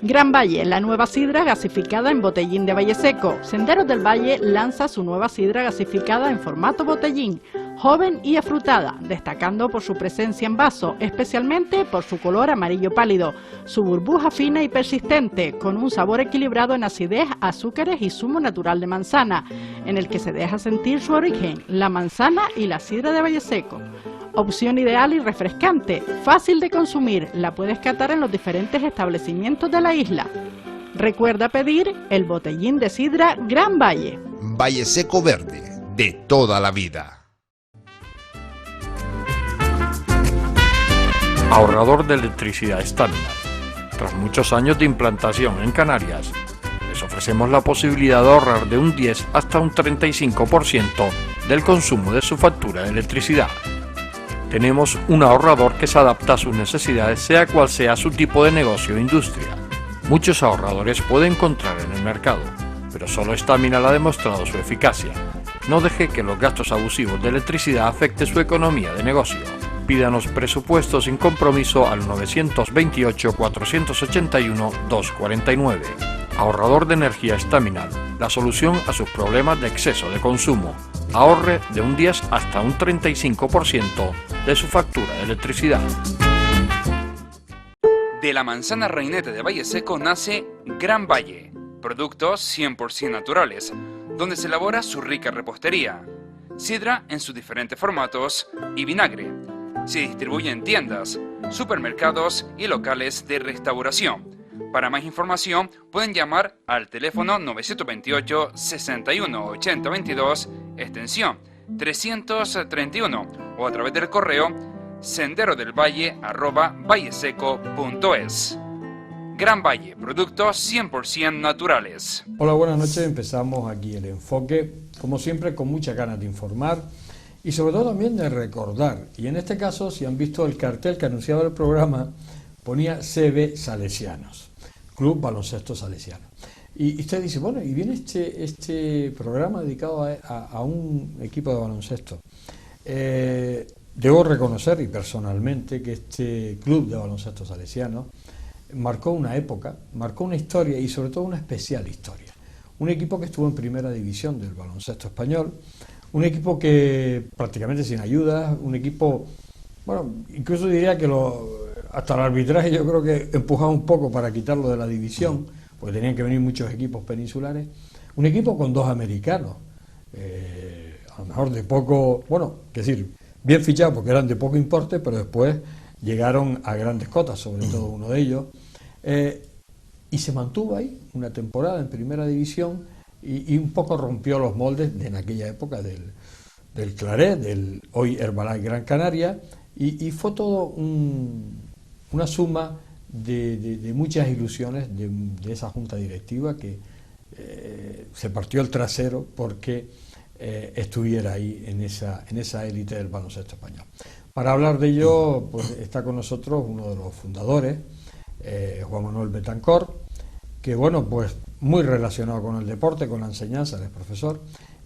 Gran Valle, la nueva sidra gasificada en botellín de Valle Seco. Senderos del Valle lanza su nueva sidra gasificada en formato botellín, joven y afrutada, destacando por su presencia en vaso, especialmente por su color amarillo pálido, su burbuja fina y persistente, con un sabor equilibrado en acidez, azúcares y zumo natural de manzana, en el que se deja sentir su origen, la manzana y la sidra de Valle Seco. Opción ideal y refrescante, fácil de consumir, la puedes catar en los diferentes establecimientos de la isla. Recuerda pedir el botellín de sidra Gran Valle. Valle Seco Verde, de toda la vida. Ahorrador de electricidad Stamina. Tras muchos años de implantación en Canarias, les ofrecemos la posibilidad de ahorrar de un 10 hasta un 35% del consumo de su factura de electricidad. Tenemos un ahorrador que se adapta a sus necesidades, sea cual sea su tipo de negocio o industria. Muchos ahorradores puede encontrar en el mercado, pero solo Stamina ha demostrado su eficacia. No deje que los gastos abusivos de electricidad afecten su economía de negocio. Pídanos presupuestos sin compromiso al 928-481-249. Ahorrador de energía Stamina, la solución a sus problemas de exceso de consumo. Ahorre de un 10 hasta un 35% de su factura de electricidad. De la manzana reinete de Valle Seco nace Gran Valle, productos 100% naturales, donde se elabora su rica repostería, sidra en sus diferentes formatos y vinagre. Se distribuye en tiendas, supermercados y locales de restauración. Para más información pueden llamar al teléfono 928 61 80 22, extensión 331, o a través del correo senderodelvalle@valleseco.es. Gran Valle, productos 100% naturales. Hola, buenas noches. Empezamos aquí el enfoque, como siempre, con muchas ganas de informar y sobre todo también de recordar. Y en este caso, si han visto el cartel que anunciaba el programa, ponía CB Salesianos, Club Baloncesto Salesiano. Y usted dice, bueno, y viene este programa dedicado a un equipo de baloncesto. Debo reconocer, y personalmente, que este Club de Baloncesto Salesiano marcó una época, marcó una historia y sobre todo una especial historia. Un equipo que estuvo en primera división del baloncesto español, un equipo que prácticamente sin ayuda, un equipo, bueno, incluso diría que hasta el arbitraje yo creo que empujaba un poco para quitarlo de la división, porque tenían que venir muchos equipos peninsulares, un equipo con dos americanos, a lo mejor de poco, bueno, es decir, bien fichados porque eran de poco importe, pero después llegaron a grandes cotas, sobre todo uno de ellos, y se mantuvo ahí una temporada en primera división y un poco rompió los moldes de en aquella época del Claret, del hoy Herbalife Gran Canaria, y fue todo una suma de muchas ilusiones de esa junta directiva que se partió el trasero porque estuviera ahí en esa élite del baloncesto español. Para hablar de ello, pues está con nosotros uno de los fundadores, Juan Manuel Betancor, que bueno, pues muy relacionado con el deporte, con la enseñanza, él es profesor,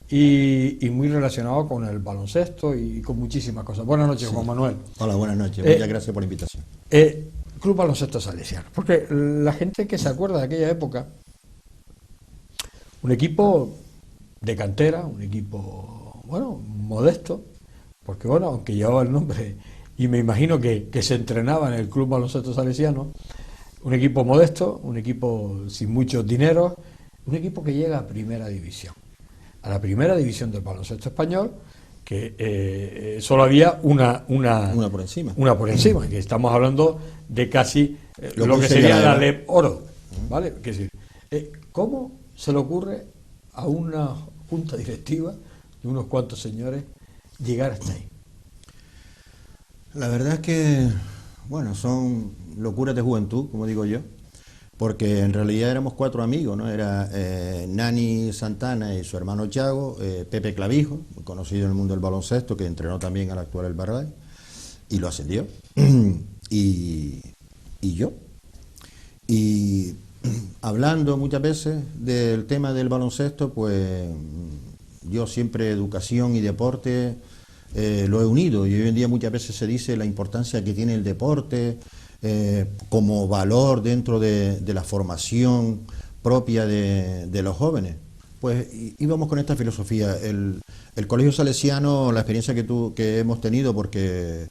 y muy relacionado con el baloncesto y con muchísimas cosas. Buenas noches, sí. Juan Manuel. Hola, buenas noches, muchas gracias por la invitación. Club Baloncesto Salesiano, porque la gente que se acuerda de aquella época, un equipo de cantera, un equipo, bueno, modesto, porque bueno, aunque llevaba el nombre, y me imagino que se entrenaba en el Club Baloncesto Salesiano, un equipo modesto, un equipo sin muchos dineros, un equipo que llega a primera división, a la primera división del baloncesto español, que solo había una por encima, que estamos hablando de casi lo que sería la LEP Oro, ¿vale? Es decir, ¿cómo se le ocurre a una junta directiva de unos cuantos señores llegar hasta ahí? La verdad es que, bueno, son locuras de juventud, como digo yo, porque en realidad éramos 4 amigos, ¿no? Era Nani Santana y su hermano Thiago, Pepe Clavijo, muy conocido en el mundo del baloncesto, que entrenó también al actual El Barbay, y lo ascendió, y yo. Y hablando muchas veces del tema del baloncesto, pues yo siempre educación y deporte lo he unido, y hoy en día muchas veces se dice la importancia que tiene el deporte como valor dentro de la formación propia de los jóvenes. Pues íbamos con esta filosofía. El Colegio Salesiano, la experiencia que hemos tenido, porque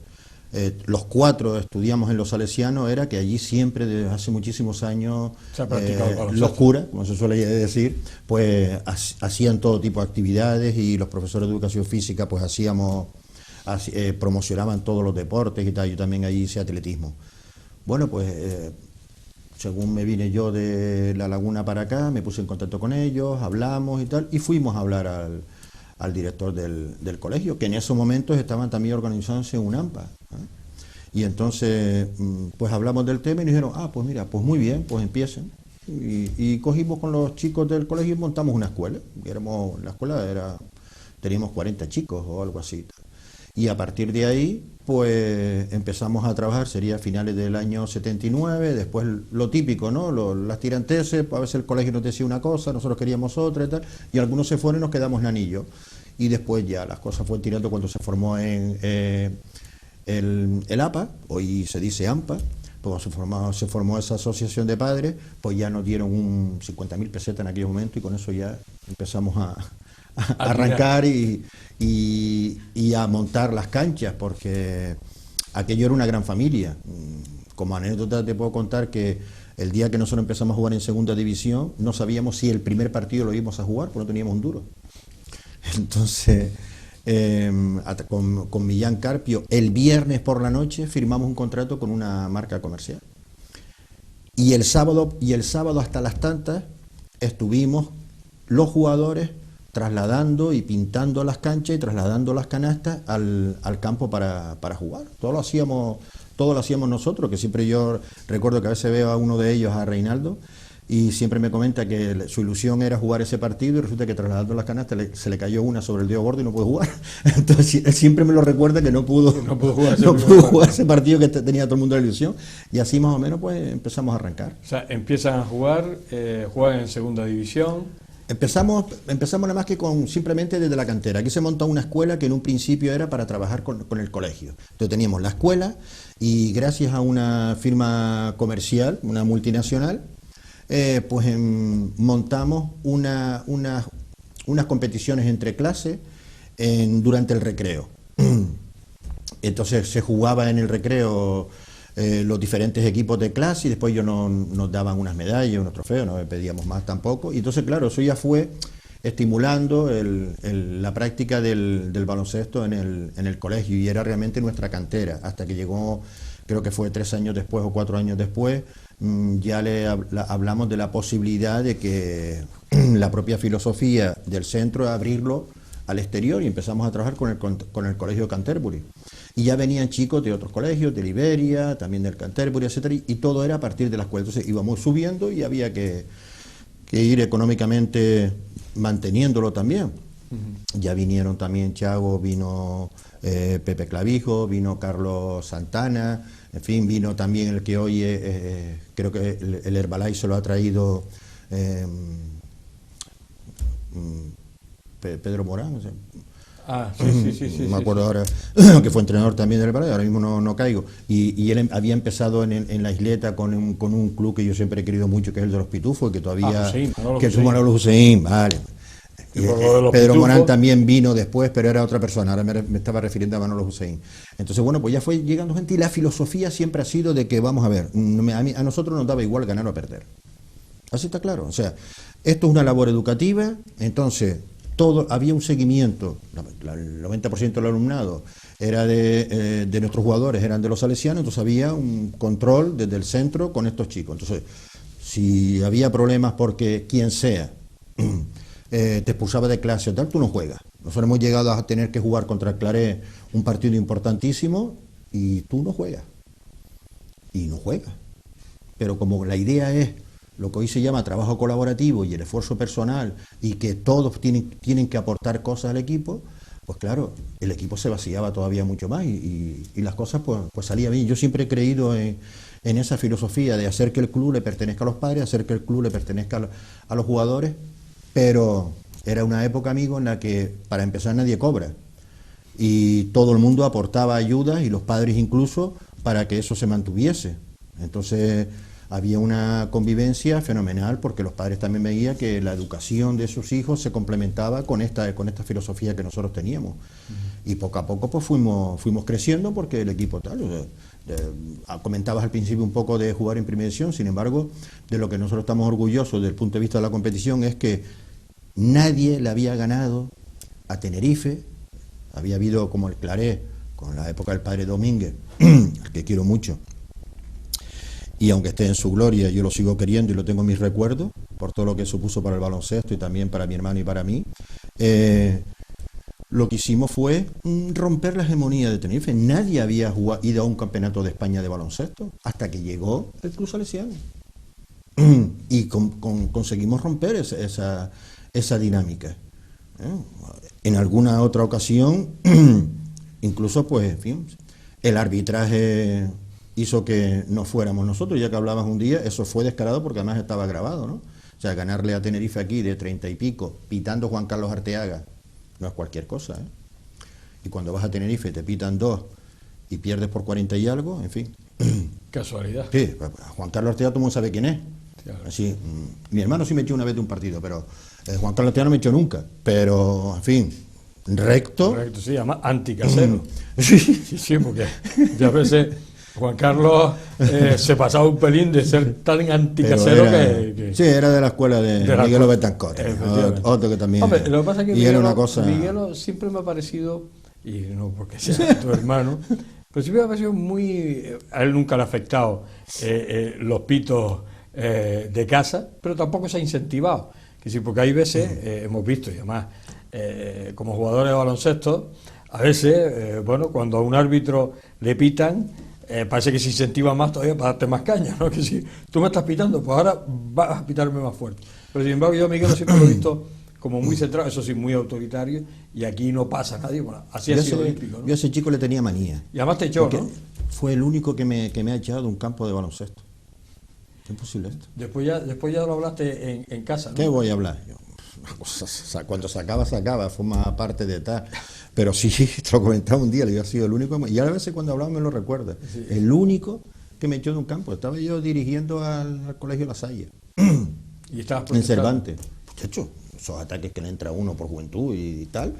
los 4 estudiamos en los Salesianos, era que allí siempre, desde hace muchísimos años, Se ha practicado los curas, como se suele decir, pues hacían todo tipo de actividades, y los profesores de educación física pues promocionaban todos los deportes y tal. Yo también allí hice atletismo. Bueno, pues según me vine yo de La Laguna para acá, me puse en contacto con ellos, hablamos y tal, y fuimos a hablar al director del colegio, que en esos momentos estaban también organizándose un AMPA. Y entonces, pues hablamos del tema y nos dijeron, pues mira, pues muy bien, pues empiecen. Y cogimos con los chicos del colegio y montamos una escuela. La escuela teníamos 40 chicos o algo así. Y a partir de ahí, pues empezamos a trabajar, sería a finales del año 79, después lo típico, ¿no? Las tiranteses, a veces el colegio nos decía una cosa, nosotros queríamos otra y tal, y algunos se fueron y nos quedamos en anillo. Y después ya las cosas fueron tirando cuando se formó en el APA, hoy se dice AMPA, pues se formó esa asociación de padres, pues ya nos dieron 50.000 pesetas en aquel momento, y con eso ya empezamos a arrancar y a montar las canchas, porque aquello era una gran familia. Como anécdota te puedo contar que el día que nosotros empezamos a jugar en segunda división, no sabíamos si el primer partido lo íbamos a jugar, porque no teníamos un duro. Entonces, con Millán Carpio, el viernes por la noche firmamos un contrato con una marca comercial. Y el sábado hasta las tantas estuvimos los jugadores trasladando y pintando las canchas y trasladando las canastas al campo para jugar. Todo lo hacíamos nosotros, que siempre yo recuerdo que a veces veo a uno de ellos, a Reinaldo, y siempre me comenta que su ilusión era jugar ese partido, y resulta que trasladando las canastas se le cayó una sobre el dedo gordo y no pudo jugar. Entonces él siempre me lo recuerda, que no pudo jugar ese partido que tenía todo el mundo la ilusión, y así más o menos pues empezamos a arrancar. O sea, empiezan a jugar, juegan en segunda división. Empezamos nada más que simplemente desde la cantera. Aquí se montó una escuela que en un principio era para trabajar con el colegio. Entonces teníamos la escuela, y gracias a una firma comercial, una multinacional, pues montamos unas competiciones entre clases durante el recreo. Entonces se jugaba en el recreo los diferentes equipos de clase, y después ellos nos daban unas medallas, unos trofeos, no pedíamos más tampoco. Y entonces, claro, eso ya fue estimulando la práctica del baloncesto en el colegio, y era realmente nuestra cantera, hasta que llegó, creo que fue 3 años después o 4 años después, ya hablamos de la posibilidad de que la propia filosofía del centro abrirlo al exterior, y empezamos a trabajar con el colegio Canterbury. Y ya venían chicos de otros colegios, de Liberia, también del Canterbury, etcétera, y todo era a partir de la escuela. Entonces íbamos subiendo y había que ir económicamente manteniéndolo también. Ya vinieron también Thiago, vino Pepe Clavijo, vino Carlos Santana, en fin, vino también el que hoy creo que el Herbalife se lo ha traído Pedro Morán, o sea, sí. Me acuerdo ahora, que fue entrenador también del Herbalife, ahora mismo no caigo. Y él había empezado en la isleta con un club que yo siempre he querido mucho, que es el de los Pitufos, que todavía... que es Manolo Hussein, vale. Pedro Morán también vino después, pero era otra persona, ahora me estaba refiriendo a Manolo Hussein. Entonces, bueno, pues ya fue llegando gente, y la filosofía siempre ha sido de que, vamos a ver, a nosotros nos daba igual ganar o perder. Así está claro. O sea, esto es una labor educativa, entonces había un seguimiento, el 90% del alumnado era de nuestros jugadores, eran de los salesianos, entonces había un control desde el centro con estos chicos. Entonces, si había problemas porque quien sea te expulsaba de clase o tal, tú no juegas. Nosotros hemos llegado a tener que jugar contra el Claret un partido importantísimo, y tú no juegas. Y no juegas. Pero como la idea es lo que hoy se llama trabajo colaborativo y el esfuerzo personal, y que todos tienen que aportar cosas al equipo, pues claro, el equipo se vaciaba todavía mucho más, y las cosas pues salían bien. Yo siempre he creído en esa filosofía de hacer que el club le pertenezca a los padres, hacer que el club le pertenezca a los jugadores, pero era una época, amigo, en la que para empezar nadie cobra, y todo el mundo aportaba ayudas, y los padres incluso, para que eso se mantuviese. Entonces había una convivencia fenomenal porque los padres también veían que la educación de sus hijos se complementaba con esta filosofía que nosotros teníamos. Y poco a poco pues fuimos creciendo porque el equipo tal. Comentabas al principio un poco de jugar en primera división, sin embargo, de lo que nosotros estamos orgullosos desde el punto de vista de la competición es que nadie le había ganado a Tenerife. Había habido como el Claré, con la época del padre Domínguez, al que quiero mucho. Y aunque esté en su gloria, yo lo sigo queriendo y lo tengo en mis recuerdos, por todo lo que supuso para el baloncesto y también para mi hermano y para mí. Lo que hicimos fue romper la hegemonía de Tenerife. Nadie había ido a un campeonato de España de baloncesto hasta que llegó el Club Salesiano. Y conseguimos romper esa dinámica. En alguna otra ocasión, incluso, pues, en fin, el arbitraje hizo que no fuéramos nosotros, ya que hablabas un día, eso fue descarado porque además estaba grabado, ¿no? O sea, ganarle a Tenerife aquí de 30 y pico, pitando Juan Carlos Arteaga, no es cualquier cosa, ¿eh? Y cuando vas a Tenerife te pitan 2 y pierdes por 40 y algo, en fin. Casualidad. Sí, Juan Carlos Arteaga todo el mundo sabe quién es. Claro. Así, mi hermano sí me echó una vez de un partido, pero Juan Carlos Arteaga no me echó nunca. Pero, en fin, recto. Correcto, sí, además anticasero. Sí. Sí, porque ya a veces Juan Carlos se pasaba un pelín de ser tan anticasero que... Sí, era de la escuela de Miguelo Betancourt, otro que también... Hombre, lo que pasa es que Miguelo siempre me ha parecido, y no porque sea tu hermano, pero siempre me ha parecido muy... A él nunca le ha afectado los pitos de casa, pero tampoco se ha incentivado. Que sí, porque hay veces, hemos visto, y además, como jugadores de baloncesto, a veces, cuando a un árbitro le pitan, parece que se incentiva más todavía para darte más caña, ¿no? Que si tú me estás pitando, pues ahora vas a pitarme más fuerte. Pero sin embargo, yo a Miguel siempre lo he visto como muy centrado, eso sí, muy autoritario, y aquí no pasa nadie. Bueno, así ha sido olímpico, ¿no? Yo a ese chico le tenía manía. Y además te echó, ¿no? Fue el único que me ha echado de un campo de baloncesto. Es imposible esto. Después ya lo hablaste en casa, ¿no? ¿Qué voy a hablar? Cuando sacaba, forma parte de tal. Pero sí, te lo comentaba un día, le había sido el único, y a veces cuando hablaba me lo recuerda. Sí. El único que me echó de un campo. Estaba yo dirigiendo al Colegio La Salle. ¿Y estabas en Cervantes. Muchacho, esos ataques que le entra uno por juventud y tal,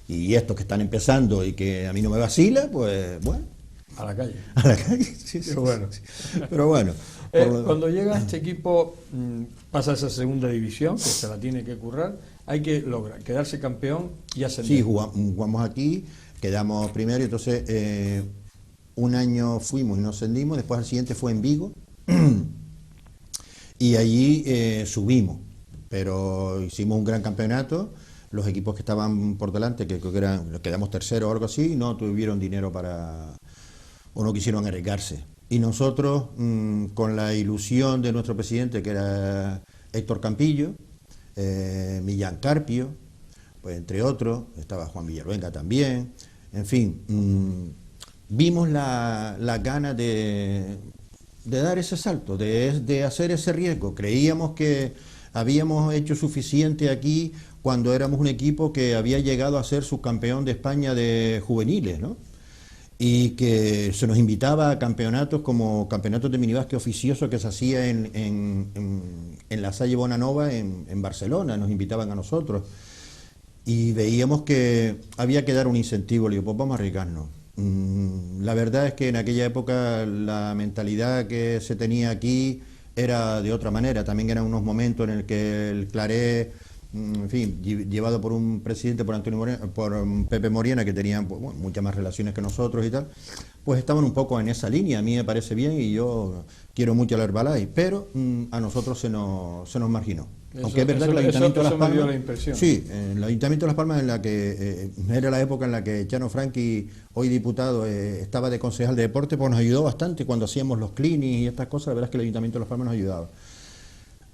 y estos que están empezando y que a mí no me vacila, pues bueno. A la calle. A la calle, sí. Bueno. Pero bueno. Cuando llega este equipo, pasa a esa segunda división, que se la tiene que currar, hay que lograr quedarse campeón y ascender. Sí, jugamos aquí, quedamos primero, y entonces un año fuimos y nos ascendimos, después el siguiente fue en Vigo, y allí subimos, pero hicimos un gran campeonato. Los equipos que estaban por delante, que creo que quedamos terceros o algo así, no tuvieron dinero o no quisieron arriesgarse. Y nosotros, con la ilusión de nuestro presidente, que era Héctor Campillo, Millán Carpio, pues entre otros, estaba Juan Villarruenga también, en fin, vimos la gana de dar ese salto, de hacer ese riesgo. Creíamos que habíamos hecho suficiente aquí cuando éramos un equipo que había llegado a ser subcampeón de España de juveniles, ¿no? Y que se nos invitaba a campeonatos como campeonatos de minibásquet oficioso que se hacía en la Salle Bonanova en Barcelona, nos invitaban a nosotros. Y veíamos que había que dar un incentivo, le digo, pues vamos a arriesgarnos. La verdad es que en aquella época la mentalidad que se tenía aquí era de otra manera, también eran unos momentos en el que el Claré, en fin, llevado por un presidente, por Pepe Moriena, que tenían pues, bueno, muchas más relaciones que nosotros y tal, pues estaban un poco en esa línea. A mí me parece bien y yo quiero mucho al Herbalife, pero a nosotros se nos marginó. Aunque es verdad que el Ayuntamiento de Las Palmas, sí, el Ayuntamiento de Las Palmas, en la que era la época en la que Chano Franqui, hoy diputado, estaba de concejal de deporte, pues nos ayudó bastante cuando hacíamos los clinics y estas cosas. La verdad es que el Ayuntamiento de Las Palmas nos ayudaba,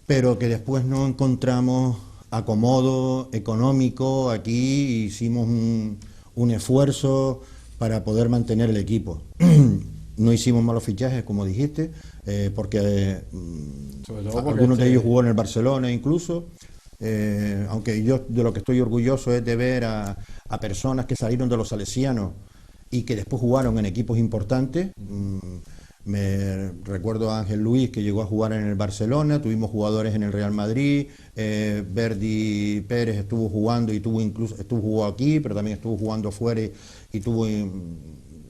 pero que después no encontramos acomodo económico. Aquí hicimos un esfuerzo para poder mantener el equipo. No hicimos malos fichajes, como dijiste, porque algunos de ellos jugó en el Barcelona incluso, aunque yo de lo que estoy orgulloso es de ver a personas que salieron de los salesianos y que después jugaron en equipos importantes. Me recuerdo a Ángel Luis, que llegó a jugar en el Barcelona, tuvimos jugadores en el Real Madrid, Verdi Pérez estuvo jugando y jugó aquí, pero también estuvo jugando fuera y tuvo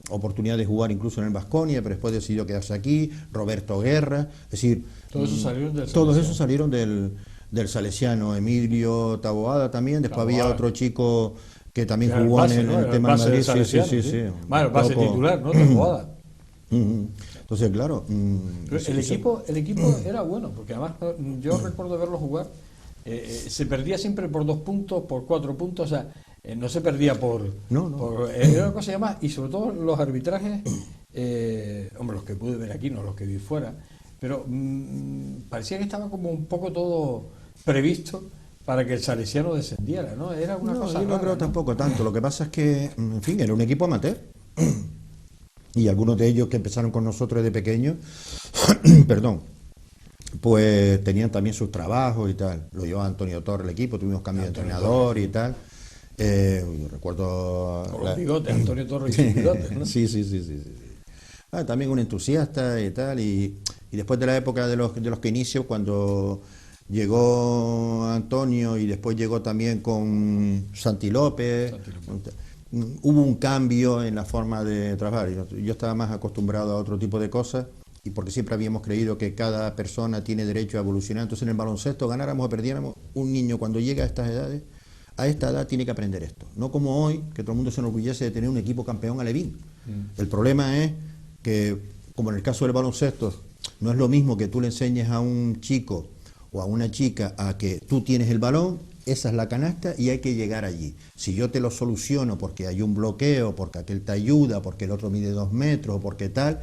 oportunidad de jugar incluso en el Baskonia, pero después decidió quedarse aquí, Roberto Guerra, es decir, todos esos salieron del Salesiano, Emilio Taboada también, después había otro chico que también jugó en el tema de Madrid, sí. Bueno, el base titular, ¿no? Taboada. Entonces, claro. El equipo era bueno, porque además yo recuerdo verlo jugar, se perdía siempre por 2 puntos, por 4 puntos, o sea, no se perdía era una cosa más, y sobre todo los arbitrajes, hombre, los que pude ver aquí, no los que vi fuera, pero parecía que estaba como un poco todo previsto para que el Salesiano descendiera, ¿no? Era una cosa yo no creo tampoco tanto, lo que pasa es que, en fin, era un equipo amateur. Y algunos de ellos que empezaron con nosotros de pequeños, perdón, pues tenían también sus trabajos y tal. Lo llevaba Antonio Torres el equipo, tuvimos cambio de entrenador y tal. Recuerdo... Con los bigotes, Antonio Torres y sus bigotes, ¿no? Sí. También un entusiasta y tal. Y después de la época de los que inicio, cuando llegó Antonio y después llegó también con Santi López. Hubo un cambio en la forma de trabajar. Yo estaba más acostumbrado a otro tipo de cosas, y porque siempre habíamos creído que cada persona tiene derecho a evolucionar. Entonces, en el baloncesto, ganáramos o perdiéramos, un niño cuando llega a estas edades, a esta edad tiene que aprender esto. No como hoy, que todo el mundo se enorgullece de tener un equipo campeón alevín. El problema es que, como en el caso del baloncesto, no es lo mismo que tú le enseñes a un chico o a una chica a que tú tienes el balón, esa es la canasta y hay que llegar allí. Si yo te lo soluciono porque hay un bloqueo, porque aquel te ayuda, porque el otro mide 2 metros, porque tal,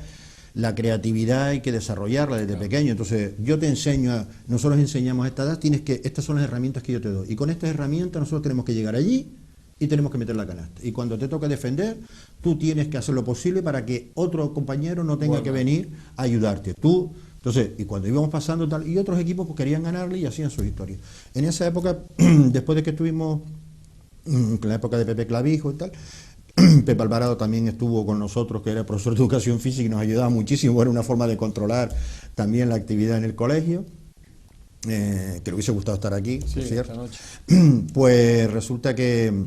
la creatividad hay que desarrollarla desde pequeño. Entonces yo te enseño, nosotros enseñamos a esta edad, estas son las herramientas que yo te doy. Y con estas herramientas nosotros tenemos que llegar allí y tenemos que meter la canasta. Y cuando te toca defender, tú tienes que hacer lo posible para que otro compañero no tenga que venir a ayudarte. Entonces, y cuando íbamos pasando tal, y otros equipos pues querían ganarle y hacían sus historias. En esa época, después de que estuvimos, en la época de Pepe Clavijo y tal, Pepe Alvarado también estuvo con nosotros, que era profesor de educación física y nos ayudaba muchísimo, era una forma de controlar también la actividad en el colegio, que le hubiese gustado estar aquí, por cierto. Pues resulta que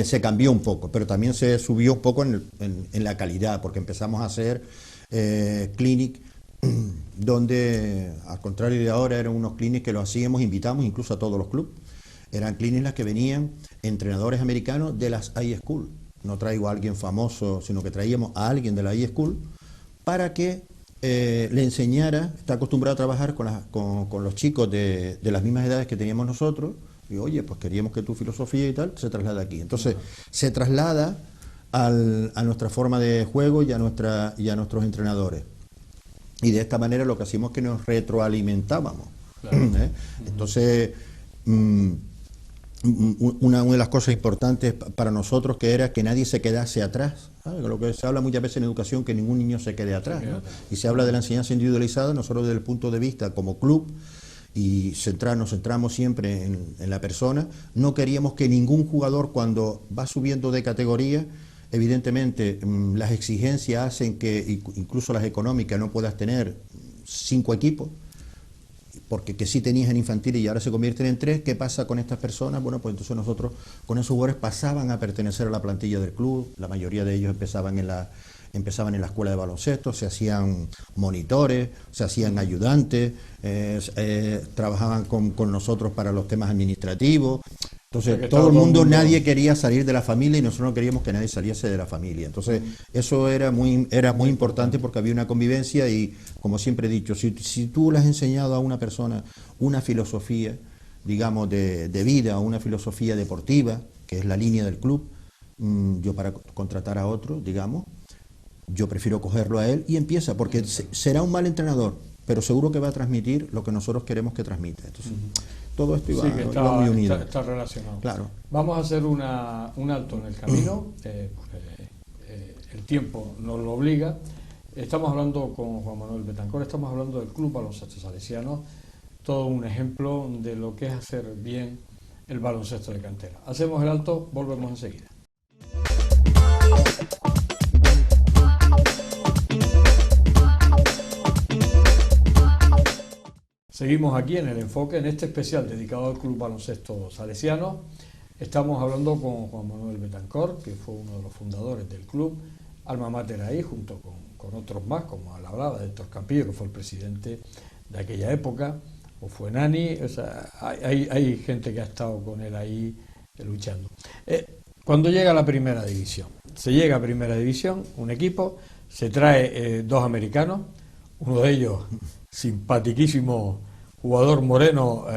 se cambió un poco, pero también se subió un poco en la calidad, porque empezamos a hacer clinic, donde al contrario de ahora eran unos clinics que lo hacíamos, invitamos incluso a todos los clubes. Eran clinics las que venían entrenadores americanos de las high school. No traigo a alguien famoso, sino que traíamos a alguien de la high school para que le enseñara. Está acostumbrado a trabajar con los chicos de las mismas edades que teníamos nosotros. Y oye, pues queríamos que tu filosofía y tal se traslada aquí. Entonces se traslada a nuestra forma de juego y a nuestros entrenadores. Y de esta manera lo que hacíamos es que nos retroalimentábamos. Entonces, una de las cosas importantes para nosotros que era que nadie se quedase atrás. Lo que se habla muchas veces en educación, que ningún niño se quede atrás, ¿no? Y se habla de la enseñanza individualizada. Nosotros desde el punto de vista como club, y nos centramos siempre en la persona, no queríamos que ningún jugador, cuando va subiendo de categoría, evidentemente las exigencias hacen que incluso las económicas no puedas tener 5 equipos, porque que sí tenías en infantil y ahora se convierten en 3. ¿Qué pasa con estas personas? Bueno, pues entonces nosotros con esos jugadores pasaban a pertenecer a la plantilla del club. La mayoría de ellos empezaban en la escuela de baloncesto, se hacían monitores, se hacían ayudantes, trabajaban con nosotros para los temas administrativos. Entonces todo el mundo, nadie quería salir de la familia, y nosotros no queríamos que nadie saliese de la familia. Entonces eso era muy importante, porque había una convivencia. Y como siempre he dicho, si tú le has enseñado a una persona una filosofía, digamos, de vida, o una filosofía deportiva, que es la línea del club, yo para contratar a otro, digamos, yo prefiero cogerlo a él y empieza, porque será un mal entrenador, pero seguro que va a transmitir lo que nosotros queremos que transmita. Entonces, todo esto iba muy unido. Está relacionado. Claro. Vamos a hacer un alto en el camino, porque el tiempo nos lo obliga. Estamos hablando con Juan Manuel Betancor, estamos hablando del Club Baloncesto Salesiano, todo un ejemplo de lo que es hacer bien el baloncesto de cantera. Hacemos el alto, volvemos enseguida. Seguimos aquí en El Enfoque, en este especial dedicado al Club Baloncesto Salesiano. Estamos hablando con Juan Manuel Betancor, que fue uno de los fundadores del club, alma mater ahí, junto con otros más, como él hablaba, de Héctor Campillo, que fue el presidente de aquella época, o fue Nani. O sea, hay gente que ha estado con él ahí luchando. Cuando llega a la primera división, se llega a primera división, un equipo, se trae dos americanos, uno de ellos simpatiquísimo jugador moreno,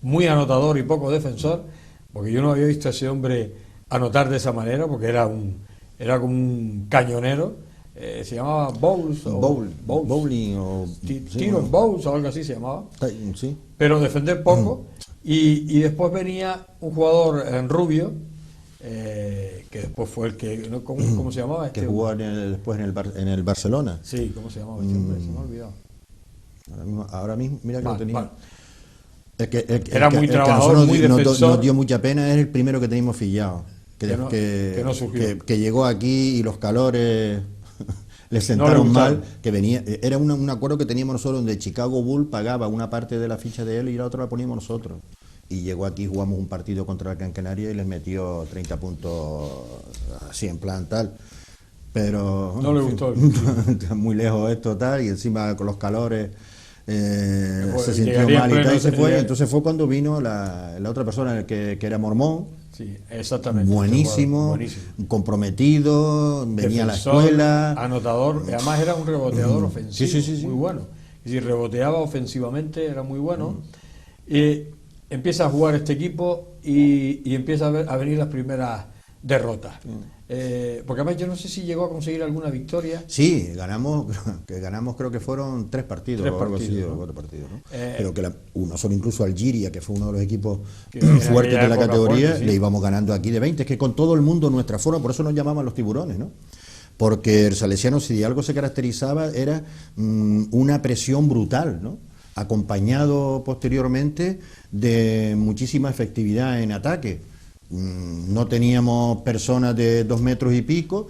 muy anotador y poco defensor, porque yo no había visto a ese hombre anotar de esa manera, porque era como un cañonero. Se llamaba Bowles, Bowling o Tyron Bowles o algo así se llamaba, sí. pero defender poco. Y después venía un jugador en rubio, que después fue el que, ¿no? ¿Cómo se llamaba? Que jugó después en el Barcelona. Sí, ¿cómo se llamaba este hombre? Se me ha olvidado. Ahora mismo, mira que lo tenía. Vale. Era muy trabajador, muy defensor. Nos dio mucha pena, es el primero que teníamos fillado. Que no surgió. Que llegó aquí y los calores le sentaron mal. Que venía, era un acuerdo que teníamos nosotros, donde Chicago Bull pagaba una parte de la ficha de él y la otra la poníamos nosotros. Y llegó aquí, jugamos un partido contra el Gran Canaria y les metió 30 puntos así en plan tal. Pero no le gustó. Muy lejos esto tal, y encima con los calores se sintió llegaría mal y tal, y se fue. llegaría. Entonces fue cuando vino la otra persona que era mormón. Sí, exactamente. Buenísimo, comprometido, venía defensor, a la escuela. Anotador, además era un reboteador ofensivo, sí. muy bueno. Es decir, reboteaba ofensivamente, era muy bueno. Empieza a jugar este equipo y empieza a venir las primeras derrotas. Porque además yo no sé si llegó a conseguir alguna victoria. Sí, ganamos creo que fueron 3 partidos. 3 o algo partidos, así, ¿no? 4 partidos, ¿no? Pero que uno solo, incluso Algiria, que fue uno de los equipos Que en fuertes aquella de la época categoría, fuerte, sí. le íbamos ganando aquí de 20. Es que con todo el mundo nuestra forma, por eso nos llamaban los tiburones, ¿no? Porque el salesiano, si de algo se caracterizaba, era una presión brutal, ¿no? Acompañado posteriormente de muchísima efectividad en ataque. No teníamos personas de 2 metros y pico,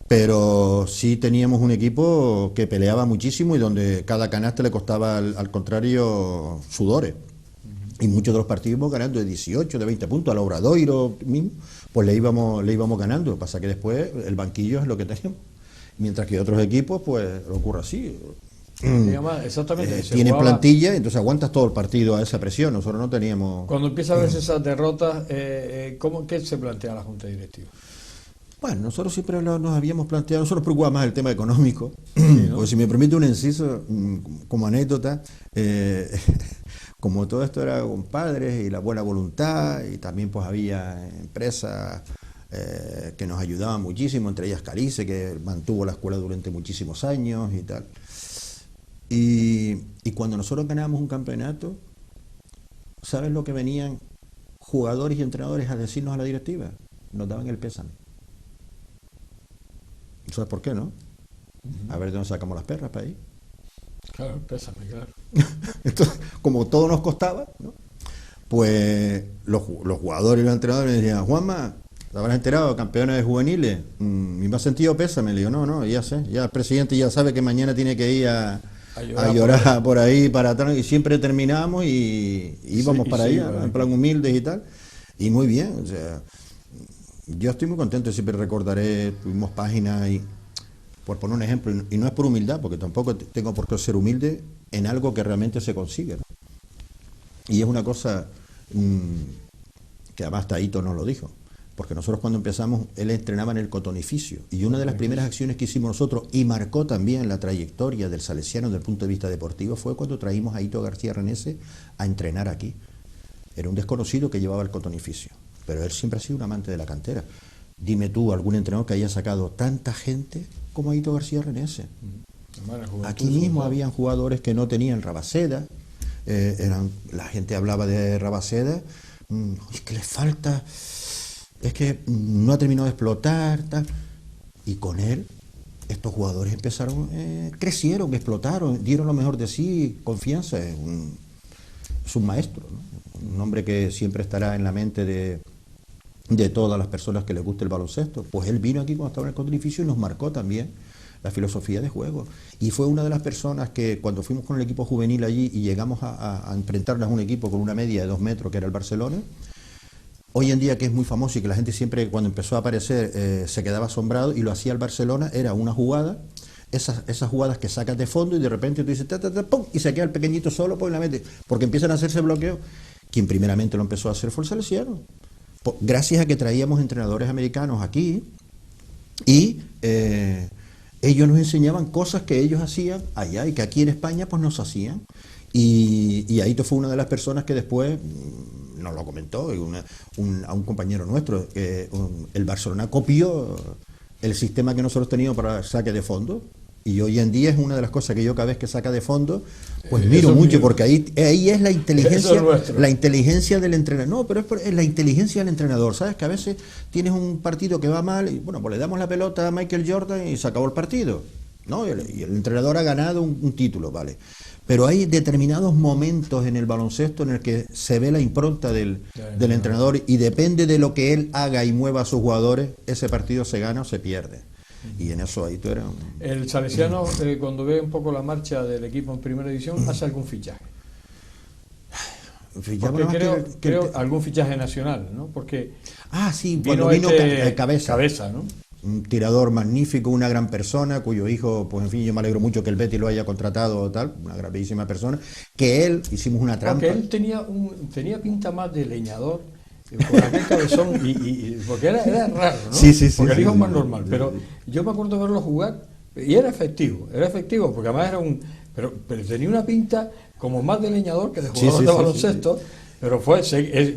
pero sí teníamos un equipo que peleaba muchísimo y donde cada canasta le costaba al contrario sudores. Y muchos de los partidos íbamos ganando de 18, de 20 puntos, al Obradoiro mismo, pues le íbamos ganando. Lo que pasa es que después el banquillo es lo que teníamos. Mientras que otros equipos, pues lo ocurre así. Exactamente. Tienen plantilla, entonces aguantas todo el partido a esa presión. Nosotros no teníamos. Cuando empieza a verse esas derrotas, ¿qué se plantea la Junta Directiva? Bueno, nosotros siempre nos habíamos planteado, nosotros nos preocupaba más el tema económico. ¿no? Porque si me permite un inciso, como anécdota, como todo esto era con padres y la buena voluntad, y también pues había empresas que nos ayudaban muchísimo, entre ellas Calice, que mantuvo la escuela durante muchísimos años y tal. Y cuando nosotros ganábamos un campeonato, ¿sabes lo que venían jugadores y entrenadores a decirnos a la directiva? Nos daban el pésame. ¿Sabes por qué, no? A ver de dónde sacamos las perras para ahí. Claro, pésame, claro. Entonces, como todo nos costaba, ¿no? Pues los jugadores y los entrenadores me decían: Juanma, ¿te habrás enterado, campeones de juveniles? ¿Y me has sentido pésame? Le digo: no, ya sé, ya el presidente ya sabe que mañana tiene que ir a llorar por ahí para atrás, y siempre terminamos y íbamos para allá, ¿no? En plan humildes y tal, y muy bien. O sea, yo estoy muy contento, siempre recordaré, tuvimos páginas, y por poner un ejemplo, y no es por humildad, porque tampoco tengo por qué ser humilde en algo que realmente se consigue, ¿no? Y es una cosa que además Taito nos lo dijo, porque nosotros cuando empezamos, él entrenaba en el Cotonificio, y una de las primeras acciones que hicimos nosotros, y marcó también la trayectoria del salesiano desde el punto de vista deportivo, fue cuando traímos a Hito García Renese a entrenar aquí. Era un desconocido que llevaba el Cotonificio, pero él siempre ha sido un amante de la cantera. Dime tú algún entrenador que haya sacado tanta gente como Hito García Renese. Aquí mismo habían jugadores que no tenían Rabaseda, la gente hablaba de Rabaseda, es que le falta, es que no ha terminado de explotar, tal. Y con él, estos jugadores empezaron, crecieron, explotaron, dieron lo mejor de sí, confianza. Es un maestro, ¿no? Un hombre que siempre estará en la mente de todas las personas que les guste el baloncesto. Pues él vino aquí cuando estaba en el Cotonificio y nos marcó también la filosofía de juego. Y fue una de las personas que cuando fuimos con el equipo juvenil allí y llegamos a enfrentarnos a un equipo con una media de 2 metros, que era el Barcelona, hoy en día que es muy famoso y que la gente siempre cuando empezó a aparecer se quedaba asombrado, y lo hacía el Barcelona, era una jugada, esas jugadas que sacas de fondo y de repente tú dices, ¡pum!, y se queda el pequeñito solo, pues la mete, porque empiezan a hacerse bloqueos. Quien primeramente lo empezó a hacer fue el Salesiano, gracias a que traíamos entrenadores americanos aquí, y ellos nos enseñaban cosas que ellos hacían allá y que aquí en España pues nos hacían. Y Aito fue una de las personas que después nos lo comentó, a un compañero nuestro, que el Barcelona copió el sistema que nosotros teníamos para saque de fondo, y hoy en día es una de las cosas que yo cada vez que saca de fondo pues miro mucho, porque ahí es la inteligencia del entrenador. No, pero es la inteligencia del entrenador, ¿sabes? Que a veces tienes un partido que va mal y bueno, pues le damos la pelota a Michael Jordan y se acabó el partido, ¿no? Y el entrenador ha ganado un título, ¿vale? Pero hay determinados momentos en el baloncesto en el que se ve la impronta del entrenador, y depende de lo que él haga y mueva a sus jugadores, ese partido se gana o se pierde. Y en eso ahí tú eras El Salesiano, cuando ve un poco la marcha del equipo en primera división, ¿hace algún fichaje? Porque creo algún fichaje nacional, ¿no? Porque sí, vino Cabeza, ¿no? Un tirador magnífico, una gran persona, cuyo hijo, pues en fin, yo me alegro mucho que el Betis lo haya contratado o tal, una gravísima persona, que él, hicimos una trampa. Porque él tenía pinta más de leñador, con aquel cabezón, porque era raro, ¿no? Sí, porque el hijo es más sí, normal, pero yo me acuerdo verlo jugar, y era efectivo, porque además pero tenía una pinta como más de leñador que de jugador de baloncesto. Pero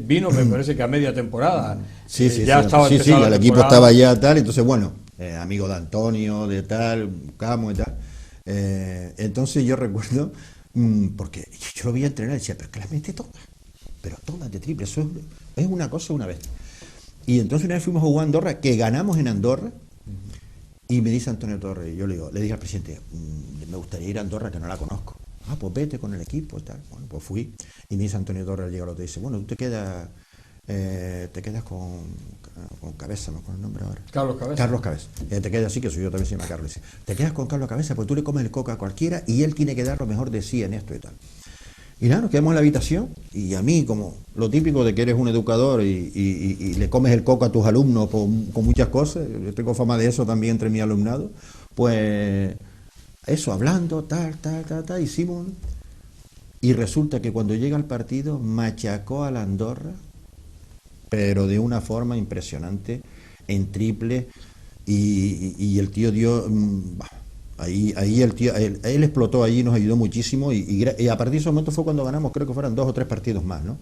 vino, me parece que a media temporada. Ya estaba empezando el equipo estaba ya tal, entonces bueno, amigo de Antonio, de tal, Camo y tal. Entonces yo recuerdo, porque yo lo vi entrenar y decía, pero es que las mete todas, pero todas de triple, eso es una cosa una vez. Y entonces una vez fuimos a jugar a Andorra, que ganamos en Andorra, y me dice Antonio Torres, yo le dije al presidente, me gustaría ir a Andorra, que no la conozco. Pues vete con el equipo y tal. Bueno, pues fui, y me dice Antonio Torres al llegar al hotel, dice, bueno, tú te quedas con Cabeza, ¿no? Con el nombre ahora. Carlos Cabeza. Te quedas así, que soy yo también, se llama Carlos. Dice, te quedas con Carlos Cabeza, pues tú le comes el coca a cualquiera y él tiene que dar lo mejor de sí en esto y tal. Y nada, nos quedamos en la habitación, y a mí, como lo típico de que eres un educador y le comes el coco a tus alumnos con muchas cosas, yo tengo fama de eso también entre mi alumnado, pues eso, hablando, tal, hicimos, y resulta que cuando llega el partido machacó a la Andorra, pero de una forma impresionante, en triple, y el tío dio, ahí el tío, él explotó allí, nos ayudó muchísimo, y a partir de ese momento fue cuando ganamos, creo que fueron 2 o 3 partidos más, ¿no?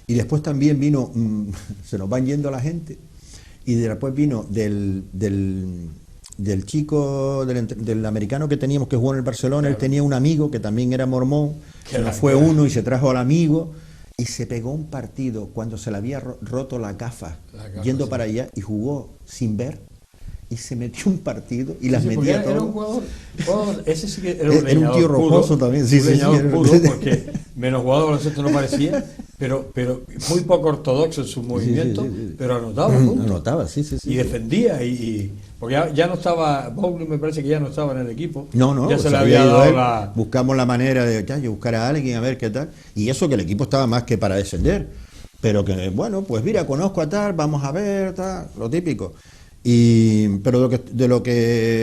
Y después también vino, se nos van yendo la gente, y después vino del chico, del americano que teníamos que jugó en el Barcelona, claro. Él tenía un amigo que también era mormón, se nos fue uno y se trajo al amigo, y se pegó un partido cuando se le había roto la gafa yendo para allá, y jugó sin ver, y se metió un partido y las metía todas. Era un jugador, ese sí que era un tío rojoso también, un leñador puro, porque menos jugador de baloncesto no parecía, pero muy poco ortodoxo en su movimiento, pero anotaba, sí. Y defendía, porque ya no estaba, Bowling me parece que ya no estaba en el equipo. No, ya se le había dado buscamos la manera de buscar a alguien, a ver qué tal, y eso que el equipo estaba más que para descender, pero que bueno, pues mira, conozco a tal, vamos a ver, tal, lo típico. Pero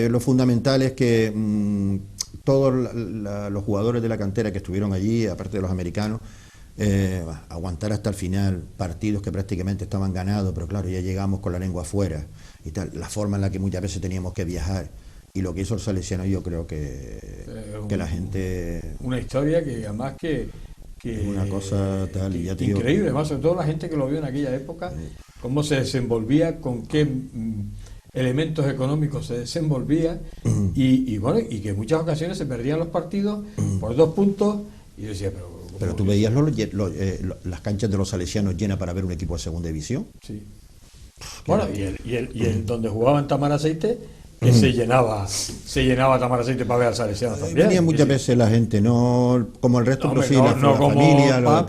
lo fundamental es que todos los jugadores de la cantera que estuvieron allí, aparte de los americanos, aguantar hasta el final partidos que prácticamente estaban ganados, pero claro, ya llegamos con la lengua afuera y tal, la forma en la que muchas veces teníamos que viajar, y lo que hizo el Salesiano, yo creo que la gente... Una historia que además que una cosa tal, y ya te digo, increíble, además sobre todo la gente que lo vio en aquella época, cómo se desenvolvía, con qué elementos económicos se desenvolvía, y bueno, y que en muchas ocasiones se perdían los partidos por 2 puntos, y yo decía, pero tú veías las canchas de los salesianos llenas para ver un equipo de segunda división. Sí. Bueno, y el donde jugaban Tamar Aceite que se llenaba Tamaraceite para ver al Salesiano también. Venía muchas veces la gente, no como el resto, Hombre, pero sí, no la como familia, Paz,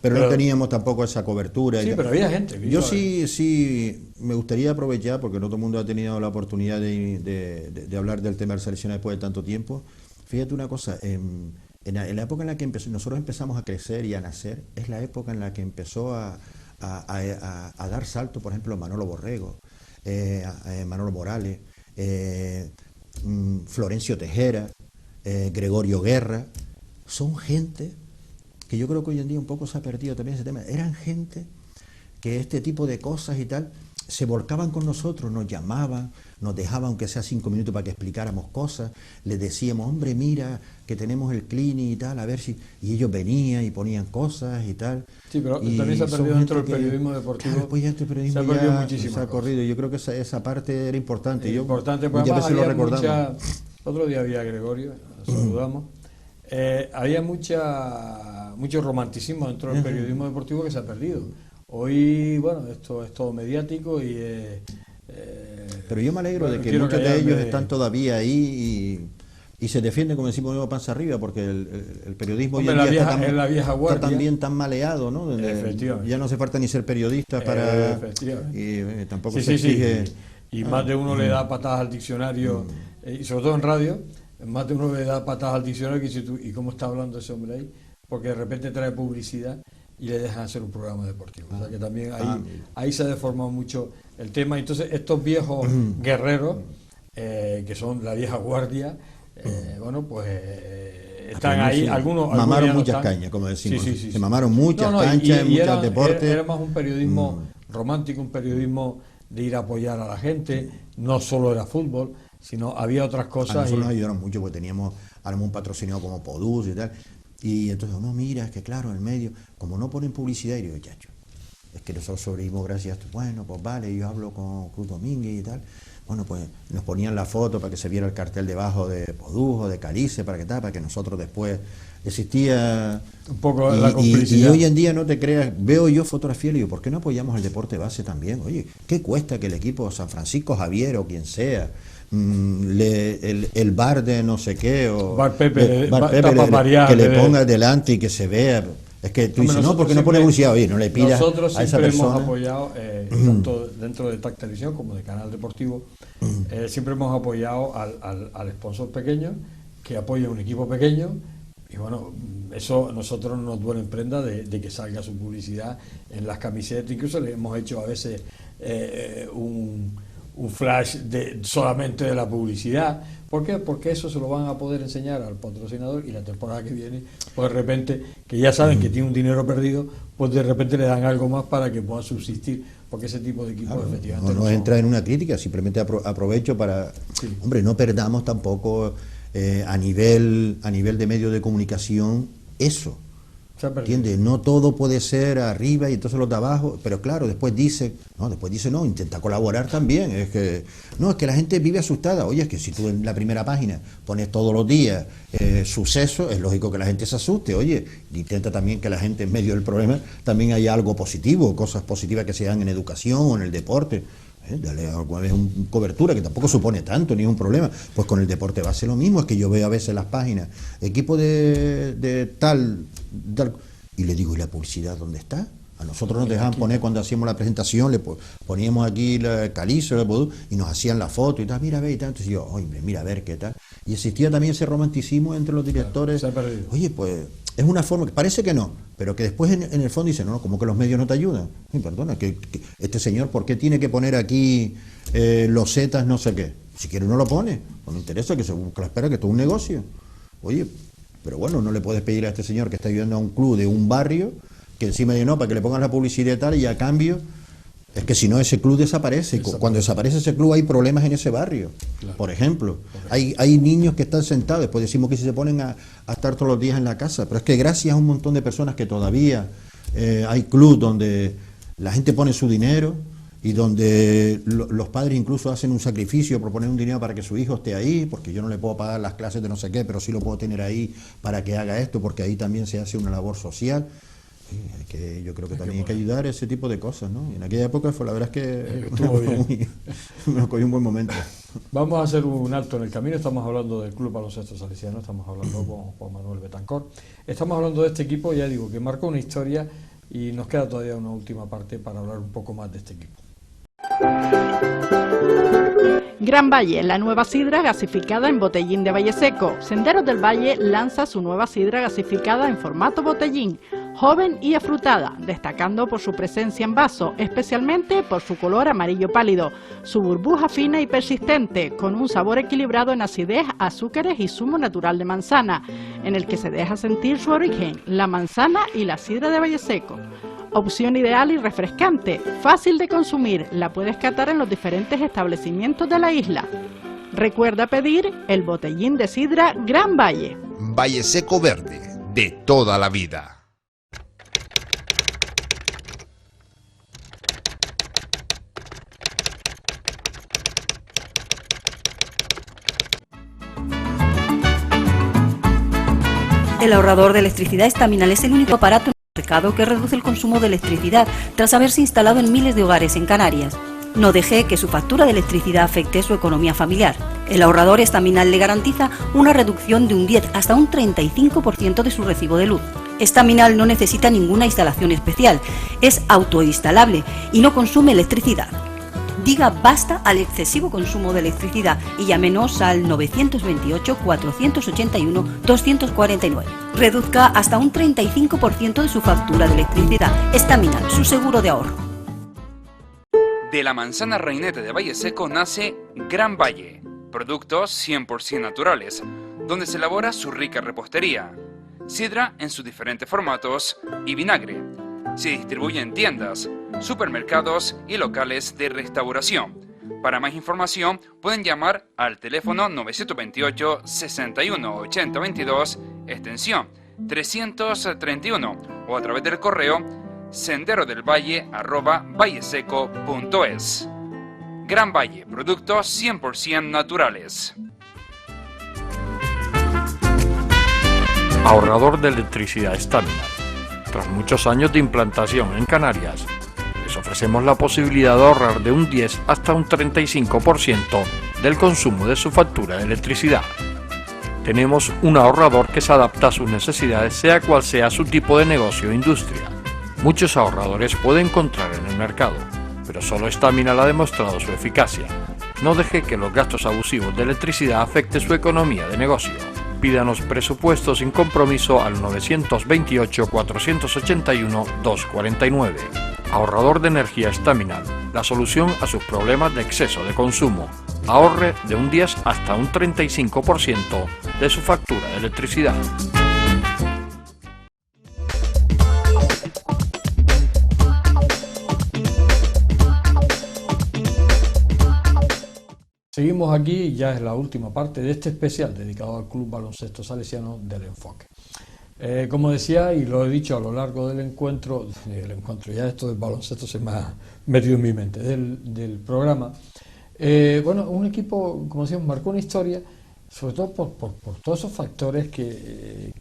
pero no teníamos tampoco esa cobertura. Sí, pero había gente. Yo sí me gustaría aprovechar, porque no todo el mundo ha tenido la oportunidad de hablar del tema del Salesiano después de tanto tiempo. Fíjate una cosa, en la época en la que nosotros empezamos a crecer y a nacer, es la época en la que empezó a dar salto, por ejemplo, Manolo Borrego, Manolo Morales, Florencio Tejera, Gregorio Guerra. Son gente que yo creo que hoy en día un poco se ha perdido también ese tema. Eran gente que este tipo de cosas y tal se volcaban con nosotros, nos llamaban, nos dejaban aunque sea 5 minutos para que explicáramos cosas, les decíamos, hombre, mira que tenemos el clinic y tal, a ver si... Y ellos venían y ponían cosas y tal. Sí, pero y también se ha perdido dentro del periodismo deportivo. Claro, pues ya este periodismo se ha perdido ya muchísimo. se ha corrido. Yo creo que esa parte era importante. Importante, pues muchas veces lo recordamos. Otro día había Gregorio, saludamos. Había mucho romanticismo dentro del periodismo deportivo que se ha perdido. Hoy, bueno, esto es todo mediático y... pero yo me alegro de que muchos de ellos están todavía ahí y se defienden, como decimos, nuevo panza arriba, porque el periodismo hoy en día está también tan maleado, ¿no? Ya no hace falta ni ser periodista para... Y tampoco se exige... Y más de uno le da patadas al diccionario, y sobre todo en radio, más de uno le da patadas al diccionario y dice tú, ¿y cómo está hablando ese hombre ahí? Porque de repente trae publicidad y le dejan hacer un programa deportivo. O sea que también ahí se ha deformado mucho el tema. Entonces estos viejos guerreros, que son la vieja guardia, bueno, pues están ahí, algunos mamaron muchas cañas, como decimos. Sí. Se mamaron muchas canchas, muchos deportes. Era más un periodismo romántico, un periodismo de ir a apoyar a la gente, no solo era fútbol, sino había otras cosas. A nosotros nos ayudaron mucho porque teníamos un patrocinado como Podus y tal. Y entonces, no, mira, es que claro, en el medio, como no ponen publicidad, y digo, chacho, es que nosotros sobrevivimos gracias a esto. Bueno, pues vale, yo hablo con Cruz Domínguez y tal. Bueno, pues nos ponían la foto para que se viera el cartel debajo de Poduz o de Calice, para que nosotros después existía un poco la complicidad. Y hoy en día, no te creas, veo yo fotografía y digo, ¿por qué no apoyamos el deporte base también? Oye, ¿qué cuesta que el equipo San Francisco Javier o quien sea, el bar de no sé qué, o Bar Pepe, que le ponga delante y que se vea? Es que tú dices, no, porque no pone publicidad, oye, no le pidas a esa persona. Nosotros siempre hemos apoyado, tanto dentro de TAC Televisión como de Canal Deportivo, siempre hemos apoyado al sponsor pequeño, que apoya un equipo pequeño, y bueno, eso a nosotros nos duele en prenda de que salga su publicidad en las camisetas. Incluso le hemos hecho a veces un flash solamente de la publicidad. ¿Por qué? Porque eso se lo van a poder enseñar al patrocinador y la temporada que viene, pues de repente, que ya saben que tiene un dinero perdido, pues de repente le dan algo más para que pueda subsistir, porque ese tipo de equipos efectivamente no entra en una crítica, simplemente aprovecho para... Sí. Hombre, no perdamos tampoco a nivel de medios de comunicación eso. ¿Entiendes? No todo puede ser arriba y entonces los de abajo, pero claro, después dice, no, intenta colaborar también. Es que la gente vive asustada. Oye, es que si tú en la primera página pones todos los días sucesos, es lógico que la gente se asuste. Oye, intenta también que la gente en medio del problema también haya algo positivo, cosas positivas que se dan en educación o en el deporte. Dale alguna vez una cobertura que tampoco supone tanto, ni es un problema. Pues con el deporte va a ser lo mismo. Es que yo veo a veces las páginas, equipo de tal, y le digo, ¿y la publicidad dónde está? A nosotros nos dejaban poner cuando hacíamos la presentación, le poníamos aquí el Calizo, y nos hacían la foto y tal, mira, ve y tal. Entonces yo, oye, mira, a ver qué tal. Y existía también ese romanticismo entre los directores. Oye, pues es una forma que parece que no, pero que después en el fondo dicen, no, como que los medios no te ayudan. Y perdona, que este señor, ¿por qué tiene que poner aquí los zetas no sé qué? Si quiere no lo pone, no me interesa, que la espera, que esto es un negocio. Oye, pero bueno, no le puedes pedir a este señor que está ayudando a un club de un barrio, que encima dice, no, para que le pongan la publicidad y tal, y a cambio, es que si no ese club desaparece. Cuando desaparece ese club hay problemas en ese barrio. Claro. Por ejemplo, hay niños que están sentados, después decimos que si se ponen a estar todos los días en la casa, pero es que gracias a un montón de personas que todavía hay clubes donde la gente pone su dinero y donde los padres incluso hacen un sacrificio por poner un dinero para que su hijo esté ahí, porque yo no le puedo pagar las clases de no sé qué, pero sí lo puedo tener ahí para que haga esto, porque ahí también se hace una labor social. Yo creo que también hay que ayudar a ese tipo de cosas, ¿no? Y en aquella época la verdad es que estuvo bien. Me cogió un buen momento. Vamos a hacer un alto en el camino. Estamos hablando del Club Baloncesto Salesiano, estamos hablando con Juan Manuel Betancor. Estamos hablando de este equipo, ya digo, que marcó una historia y nos queda todavía una última parte para hablar un poco más de este equipo. Gran Valle, la nueva sidra gasificada en botellín de Valle Seco. Senderos del Valle lanza su nueva sidra gasificada en formato botellín, joven y afrutada, destacando por su presencia en vaso, especialmente por su color amarillo pálido, su burbuja fina y persistente, con un sabor equilibrado en acidez, azúcares y zumo natural de manzana, en el que se deja sentir su origen, la manzana y la sidra de Valle Seco. Opción ideal y refrescante, fácil de consumir, la puedes catar en los diferentes establecimientos de la isla. Recuerda pedir el botellín de sidra Gran Valle. Valle Seco Verde, de toda la vida. El ahorrador de electricidad Estaminal es el único aparato en el mercado que reduce el consumo de electricidad tras haberse instalado en miles de hogares en Canarias. No deje que su factura de electricidad afecte su economía familiar. El ahorrador Estaminal le garantiza una reducción de un 10 hasta un 35% de su recibo de luz. Estaminal no necesita ninguna instalación especial, es autoinstalable y no consume electricidad. Diga basta al excesivo consumo de electricidad y llámenos al 928-481-249. Reduzca hasta un 35% de su factura de electricidad. Estaminal, su seguro de ahorro. De la manzana reinete de Valle Seco nace Gran Valle, productos 100% naturales, donde se elabora su rica repostería, sidra en sus diferentes formatos y vinagre. Se distribuye en tiendas, supermercados y locales de restauración. Para más información pueden llamar al teléfono 928 61 80 22 extensión 331 o a través del correo senderodelvalle@valleseco.es. Gran Valle, productos 100% naturales. Ahorrador de electricidad Estaminal. Tras muchos años de implantación en Canarias, les ofrecemos la posibilidad de ahorrar de un 10 hasta un 35% del consumo de su factura de electricidad. Tenemos un ahorrador que se adapta a sus necesidades, sea cual sea su tipo de negocio o industria. Muchos ahorradores puede encontrar en el mercado, pero solo Estaminal ha demostrado su eficacia. No deje que los gastos abusivos de electricidad afecten su economía de negocio. Pídanos presupuesto sin compromiso al 928-481-249. Ahorrador de energía Estaminal, la solución a sus problemas de exceso de consumo. Ahorre de un 10 hasta un 35% de su factura de electricidad. Seguimos aquí, ya es la última parte de este especial dedicado al Club Baloncesto Salesiano del Enfoque. Como decía, y lo he dicho a lo largo del encuentro, ya esto del baloncesto se me ha metido en mi mente, del programa. Bueno, un equipo, como decíamos, marcó una historia, sobre todo por todos esos factores que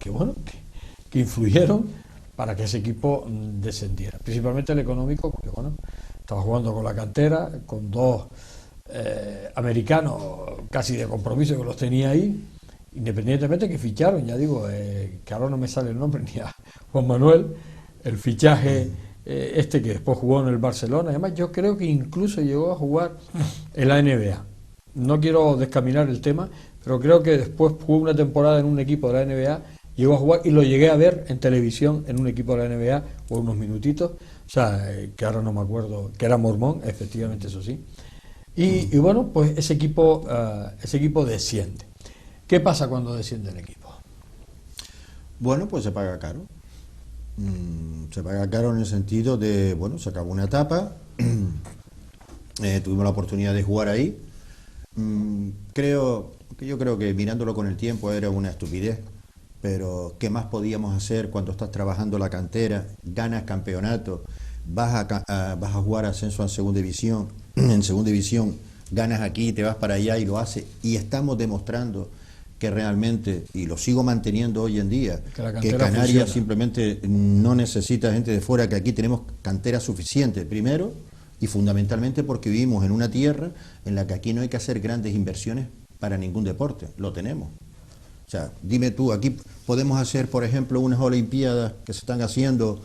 influyeron para que ese equipo descendiera. Principalmente el económico, porque bueno, estaba jugando con la cantera, con dos americanos casi de compromiso que los tenía ahí, independientemente que ficharon, ya digo, que ahora no me sale el nombre ni a Juan Manuel, el fichaje que después jugó en el Barcelona. Además yo creo que incluso llegó a jugar en la NBA. No quiero descaminar el tema, pero creo que después jugó una temporada en un equipo de la NBA, llegó a jugar y lo llegué a ver en televisión en un equipo de la NBA por unos minutitos, o sea, que ahora no me acuerdo, que era mormón, efectivamente, eso sí. Y bueno, pues ese equipo desciende. ¿Qué pasa cuando desciende el equipo? Bueno, pues se paga caro. Se paga caro en el sentido de, bueno, se acabó una etapa, tuvimos la oportunidad de jugar ahí. Yo creo que mirándolo con el tiempo era una estupidez, pero ¿qué más podíamos hacer cuando estás trabajando la cantera, ganas campeonato, vas a jugar ascenso a segunda división, en segunda división ganas aquí, te vas para allá y lo haces, y estamos demostrando que realmente, y lo sigo manteniendo hoy en día, que Canarias simplemente no necesita gente de fuera, que aquí tenemos cantera suficiente. Primero, y fundamentalmente porque vivimos en una tierra en la que aquí no hay que hacer grandes inversiones para ningún deporte, lo tenemos. O sea, dime tú, aquí podemos hacer, por ejemplo, unas olimpiadas que se están haciendo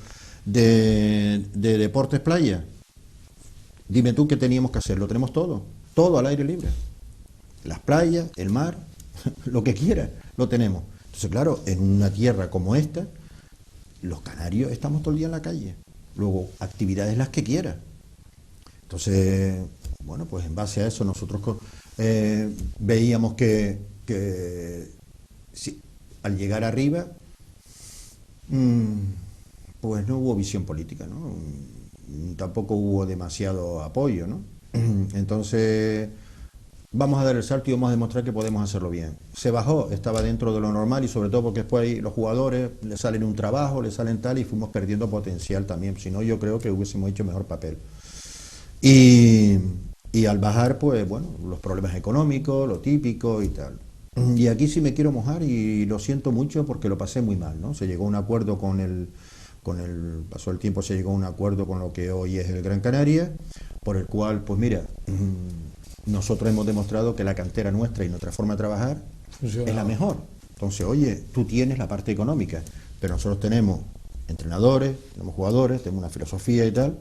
de deportes playa. Dime tú qué teníamos que hacer, lo tenemos todo al aire libre. Las playas, el mar, lo que quiera, lo tenemos. Entonces, claro, en una tierra como esta, los canarios estamos todo el día en la calle. Luego, actividades las que quiera. Entonces, bueno, pues en base a eso nosotros veíamos que sí, al llegar arriba, pues no hubo visión política, ¿no? Tampoco hubo demasiado apoyo, ¿no? Entonces, vamos a dar el salto y vamos a demostrar que podemos hacerlo bien. Se bajó, estaba dentro de lo normal y sobre todo porque después ahí los jugadores les salen un trabajo, les salen tal y fuimos perdiendo potencial también. Si no, yo creo que hubiésemos hecho mejor papel. Y al bajar, pues bueno, los problemas económicos, lo típico y tal. Y aquí sí me quiero mojar y lo siento mucho porque lo pasé muy mal, ¿no? Se llegó a un acuerdo pasó el tiempo, se llegó a un acuerdo con lo que hoy es el Gran Canaria, por el cual, pues mira, nosotros hemos demostrado que la cantera nuestra y nuestra forma de trabajar es la mejor. Entonces, oye, tú tienes la parte económica, pero nosotros tenemos entrenadores, tenemos jugadores, tenemos una filosofía y tal,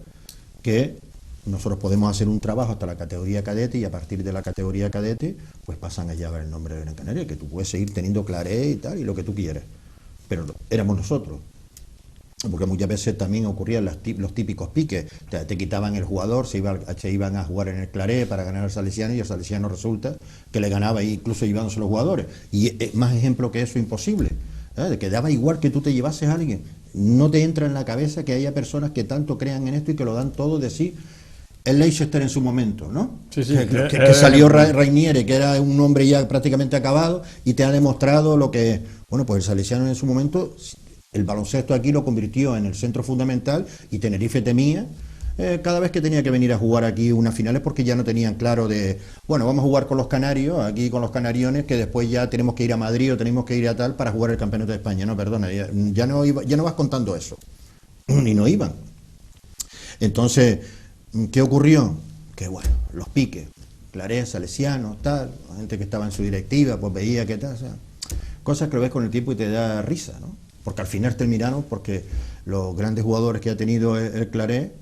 que nosotros podemos hacer un trabajo hasta la categoría cadete y a partir de la categoría cadete, pues pasan a llevar el nombre de Gran Canaria, que tú puedes seguir teniendo claré y tal, y lo que tú quieras. Pero éramos nosotros. Porque muchas veces también ocurrían los típicos piques, te quitaban el jugador, se iban a jugar en el claré para ganar al salesiano y el salesiano resulta que le ganaba incluso llevándose los jugadores. Y más ejemplo que eso imposible, de que daba igual que tú te llevases a alguien. No te entra en la cabeza que haya personas que tanto crean en esto y que lo dan todo de sí. El Leicester en su momento, ¿no? Sí, que salió Rainieri, que era un hombre ya prácticamente acabado y te ha demostrado lo que... Bueno, pues el salesiano en su momento... El baloncesto aquí lo convirtió en el centro fundamental y Tenerife temía cada vez que tenía que venir a jugar aquí unas finales porque ya no tenían claro de, bueno, vamos a jugar con los canarios, aquí con los canariones, que después ya tenemos que ir a Madrid o tenemos que ir a tal para jugar el campeonato de España. No, perdona, ya no vas contando eso. Y no iban. Entonces, ¿qué ocurrió? Que bueno, los piques, Clarés, Salesianos, tal, la gente que estaba en su directiva, pues veía que tal, o sea, cosas que lo ves con el tiempo y te da risa, ¿no? Porque al final terminaron porque los grandes jugadores que ha tenido el Claré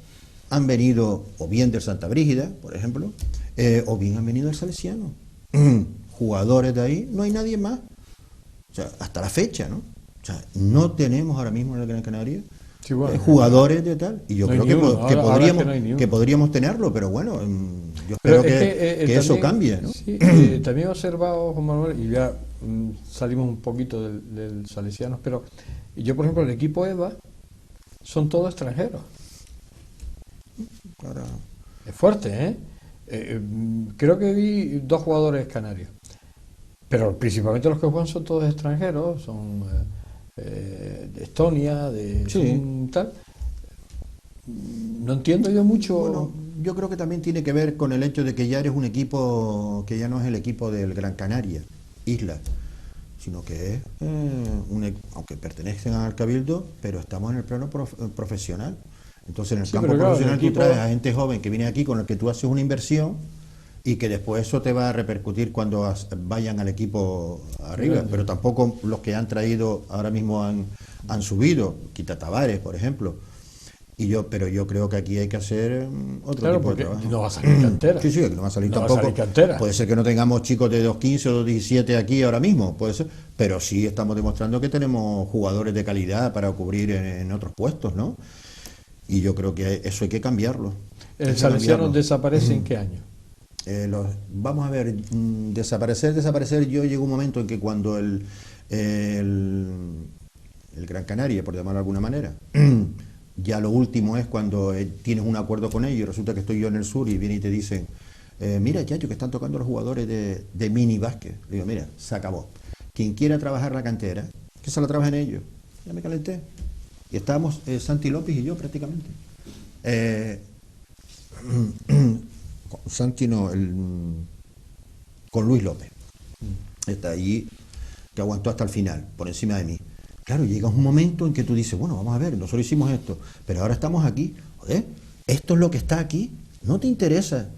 han venido o bien del Santa Brígida, por ejemplo, o bien han venido del Salesiano. Jugadores de ahí, no hay nadie más. O sea, hasta la fecha, ¿no? O sea, no tenemos ahora mismo en el Gran Canaria jugadores de tal. Y yo creo que podríamos tenerlo, pero bueno, yo espero que eso cambie, ¿no? Sí, también he observado, Juan Manuel, y ya salimos un poquito del Salesianos, pero yo, por ejemplo, el equipo EVA son todos extranjeros. Claro. Es fuerte, creo que vi 2 jugadores canarios, pero principalmente los que juegan son todos extranjeros, son de Estonia, tal. No entiendo yo mucho. Bueno, yo creo que también tiene que ver con el hecho de que ya eres un equipo que ya no es el equipo del Gran Canaria Isla, sino que es aunque pertenecen al Cabildo, pero estamos en el plano profesional. Entonces en el campo profesional tú traes a gente joven que viene aquí con el que tú haces una inversión y que después eso te va a repercutir cuando vayan al equipo arriba, pero tampoco los que han traído ahora mismo han subido, quita Tavares, por ejemplo. Pero yo creo que aquí hay que hacer otro tipo de trabajo. No va a salir cantera. Sí, que no va a salir tampoco. Puede ser que no tengamos chicos de 2.15 o 2.17 aquí ahora mismo, puede ser, pero sí estamos demostrando que tenemos jugadores de calidad para cubrir en otros puestos, ¿no? Y yo creo que eso hay que cambiarlo. ¿El Salesiano desaparece en qué año? Vamos a ver, desaparecer, yo llego a un momento en que cuando el Gran Canaria, por llamarlo de alguna manera, ya lo último es cuando tienes un acuerdo con ellos y resulta que estoy yo en el sur y vienen y te dicen, mira, chacho, que están tocando los jugadores de mini básquet. Le digo, mira, se acabó. Quien quiera trabajar la cantera, que se la trabajen ellos. Ya me calenté. Y estábamos Santi López y yo prácticamente. Santi no, con Luis López. Está allí, que aguantó hasta el final, por encima de mí. Claro, llega un momento en que tú dices, bueno, vamos a ver, nosotros hicimos esto, pero ahora estamos aquí, joder, esto es lo que está aquí, ¿No te interesa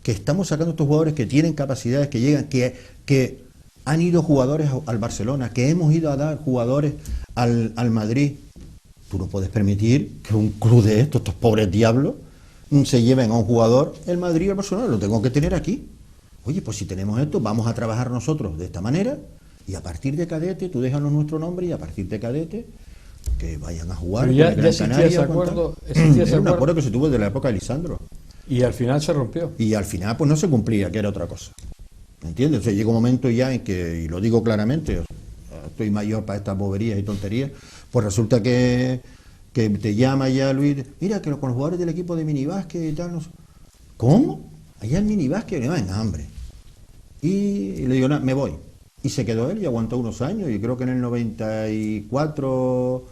que estamos sacando estos jugadores que tienen capacidades, que llegan, que han ido jugadores al Barcelona, que hemos ido a dar jugadores al Madrid? Tú no puedes permitir que un club de estos pobres diablos, se lleven a un jugador, el Madrid o el Barcelona, lo tengo que tener aquí. Oye, pues si tenemos esto, vamos a trabajar nosotros de esta manera, y a partir de cadete, tú déjanos nuestro nombre, y a partir de cadete, que vayan a jugar. Pero ya existía ese acuerdo. Era un acuerdo que se tuvo desde la época de Lisandro. Y al final se rompió. Y al final pues no se cumplía, que era otra cosa. ¿Entiendes? O sea, llega un momento ya en que, y lo digo claramente, estoy mayor para estas boberías y tonterías, pues resulta que te llama ya Luis, mira que con los jugadores del equipo de minibásquet y tal, no sé. ¿Cómo? Allá en minibásquet, no, venga, hambre. Y le digo, me voy. Y se quedó él y aguantó unos años, y creo que en el 94,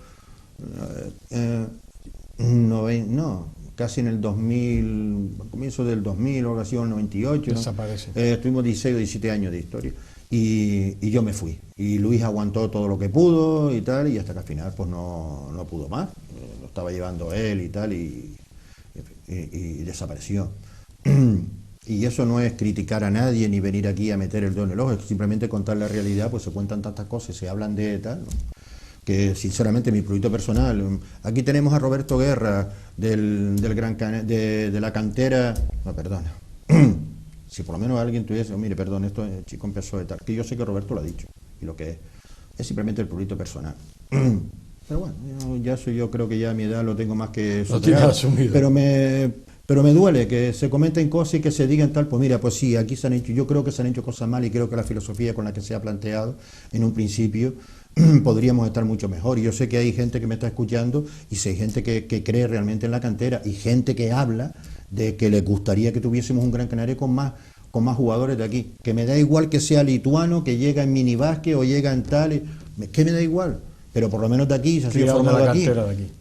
casi en el 2000, comienzo del 2000, o algo así, o el 98. Desaparece. Estuvimos 16 o 17 años de historia. Y yo me fui. Y Luis aguantó todo lo que pudo y tal, y hasta que al final pues no pudo más. Lo estaba llevando él y tal, y desapareció. Y eso no es criticar a nadie ni venir aquí a meter el dedo en el ojo, es simplemente contar la realidad, pues se cuentan tantas cosas, se hablan de tal, ¿no? Que sinceramente mi proyecto personal, aquí tenemos a Roberto Guerra de la cantera, no, perdona, si por lo menos alguien tuviese, mire, perdón, esto el chico empezó de tal, que yo sé que Roberto lo ha dicho, y lo que es simplemente el proyecto personal. Pero bueno, yo creo que ya a mi edad lo tengo más que superado, pero me duele que se comenten cosas y que se digan tal, pues mira, pues sí, aquí se han hecho, yo creo que se han hecho cosas mal, y creo que la filosofía con la que se ha planteado en un principio podríamos estar mucho mejor. Y yo sé que hay gente que me está escuchando, y sé, hay gente que cree realmente en la cantera, y gente que habla de que les gustaría que tuviésemos un Gran Canaria con más jugadores de aquí, que me da igual que sea lituano, que llega en minibásquet o llega en tal, que me da igual. Pero por lo menos de aquí se ha sido formado aquí.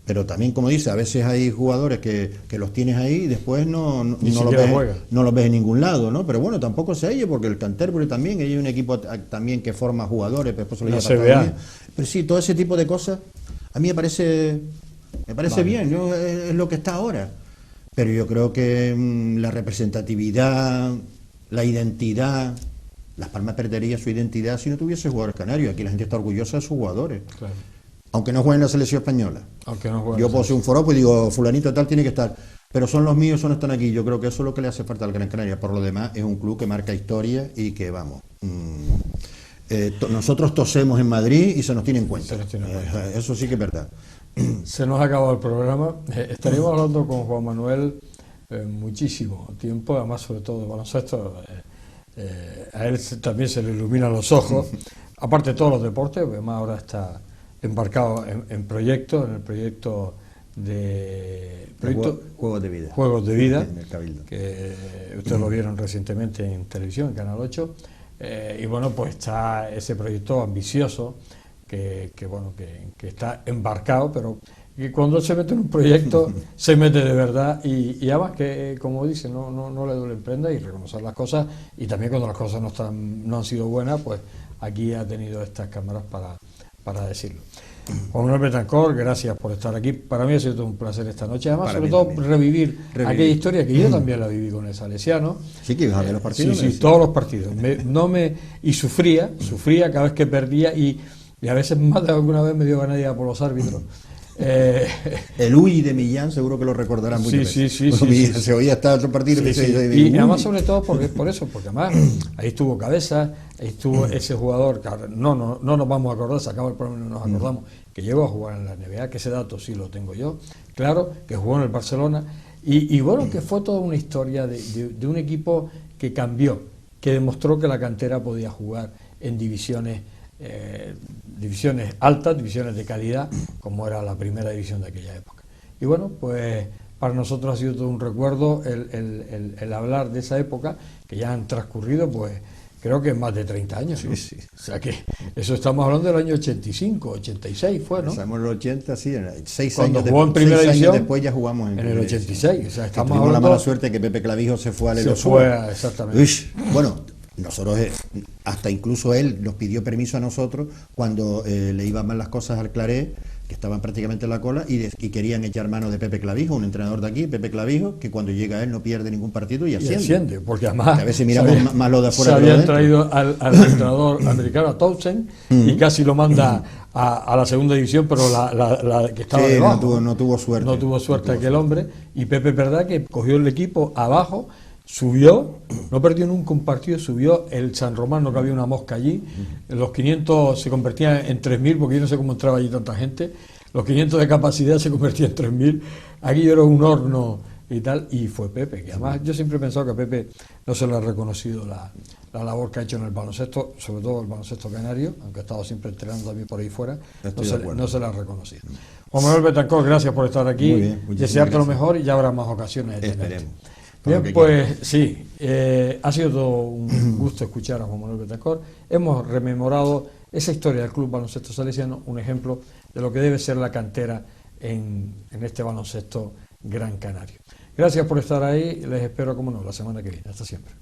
Pero también, como dice, a veces hay jugadores que los tienes ahí y después no los ves en ningún lado, ¿no? Pero bueno, tampoco se ello, porque el Canterbury también, hay un equipo también que forma jugadores, pero después se lo lleva. Pero sí, todo ese tipo de cosas a mí me parece bien, ¿no? Es lo que está ahora. Pero yo creo que la representatividad, la identidad, Las Palmas perdería su identidad si no tuviese jugadores canarios. Aquí la gente está orgullosa de sus jugadores. Claro. Aunque no jueguen en la selección española. Yo puedo ser un foropo y digo, fulanito tal tiene que estar. Pero son los míos, no están aquí. Yo creo que eso es lo que le hace falta al Gran Canaria. Por lo demás, es un club que marca historia y que, vamos, nosotros tosemos en Madrid y se nos tiene en cuenta. Eso sí que es verdad. Se nos ha acabado el programa. Estaríamos hablando con Juan Manuel muchísimo tiempo, además sobre todo de baloncesto. A él también se le iluminan los ojos, aparte de todos los deportes, porque además ahora está embarcado en el proyecto Juegos de Vida. Juegos de Vida, en el Cabildo. Que ustedes lo vieron recientemente en televisión, en Canal 8, y bueno, pues está ese proyecto ambicioso que está embarcado, pero que cuando se mete en un proyecto se mete de verdad, y además que, como dice, no le duele prenda, y reconocer las cosas, y también cuando las cosas no han sido buenas, pues aquí ha tenido estas cámaras para decirlo. Juan Manuel Betancor, gracias por estar aquí. Para mí ha sido todo un placer esta noche, además para sobre todo revivir aquella historia que yo también la viví con el Salesiano. Sí, que ibas a ver los partidos. Sí, todos los partidos. Y sufría cada vez que perdía, y a veces más de alguna vez me dio ganas de ir a por los árbitros. El Uy de Millán seguro que lo recordarán mucho. Sí. Se oía hasta otro partido. Y además, sobre todo porque además ahí estuvo Cabeza, ahí estuvo ese jugador que ahora no nos vamos a acordar, se acaba el programa y no nos acordamos, que llegó a jugar en la NBA, que ese dato sí lo tengo yo, claro, que jugó en el Barcelona, y bueno, que fue toda una historia de un equipo que cambió, que demostró que la cantera podía jugar en divisiones altas, divisiones de calidad, como era la primera división de aquella época. Y bueno, pues para nosotros ha sido todo un recuerdo el hablar de esa época, que ya han transcurrido, pues creo que más de 30 años, ¿no? Sí. O sea que eso estamos hablando del año 85, 86 fue, ¿no? Estamos en el 80, sí, 6 Cuando años, jugó en primera división, después ya jugamos en el 86. O sea, estamos tuvimos la mala suerte que Pepe Clavijo se fue a Lelosúa. Exactamente. Bueno, nosotros, hasta incluso él nos pidió permiso a nosotros cuando le iban mal las cosas al Claret, que estaban prácticamente en la cola y querían echar mano de Pepe Clavijo, un entrenador de aquí, Pepe Clavijo, que cuando llega él no pierde ningún partido y asciende. Porque además a ver si miramos más lo de afuera. Se habían traído al entrenador americano, a Townsend, y casi lo manda a la segunda división, pero la que estaba debajo. No tuvo suerte. No tuvo suerte aquel hombre, y Pepe, verdad, que cogió el equipo abajo, subió, no perdió nunca un partido, subió el San Román, no cabía una mosca allí, los 500 se convertían en 3.000, porque yo no sé cómo entraba allí tanta gente, los 500 de capacidad se convertían en 3.000, aquí era un horno y tal, y fue Pepe, que además yo siempre he pensado que a Pepe no se le ha reconocido la labor que ha hecho en el baloncesto, sobre todo el baloncesto canario, aunque ha estado siempre entrenando también por ahí fuera, no se le ha reconocido. Juan Manuel Betancor, gracias por estar aquí, desearte lo mejor y ya habrá más ocasiones de tenerte. Esperemos. Bien, pues sí, ha sido todo un gusto escuchar a Juan Manuel Betancor. Hemos rememorado esa historia del Club Baloncesto Salesiano, un ejemplo de lo que debe ser la cantera en este baloncesto Gran Canario. Gracias por estar ahí, les espero, como no, la semana que viene. Hasta siempre.